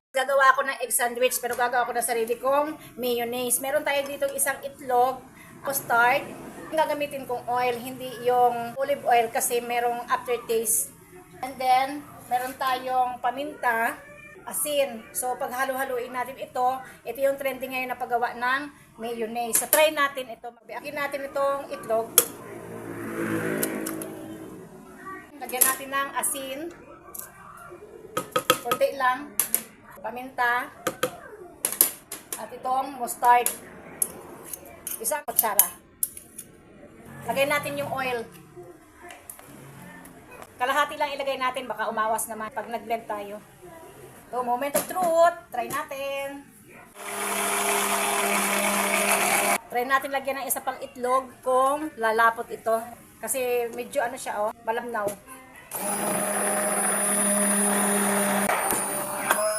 Gagawa ako ng egg sandwich pero gagawa ako ng sarili kong mayonnaise. Meron tayo dito isang itlog, mustard. Gagamitin kong oil, hindi yung olive oil kasi merong aftertaste. And then, meron tayong paminta, asin. So, pag halo-haluin natin ito yung trending ngayon na paggawa ng mayonnaise. So, try natin ito. Biakin natin itong itlog. Lagyan natin ng asin. Kunti lang. Paminta. At itong mustard. Isang kutsara. Lagay natin yung oil. Kalahati lang ilagay natin. Baka umawas naman pag nag-blend tayo. So, moment of truth. Try natin. Try natin lagyan ng isa pang itlog kung lalapot ito. Kasi medyo ano siya, oh, malamnaw.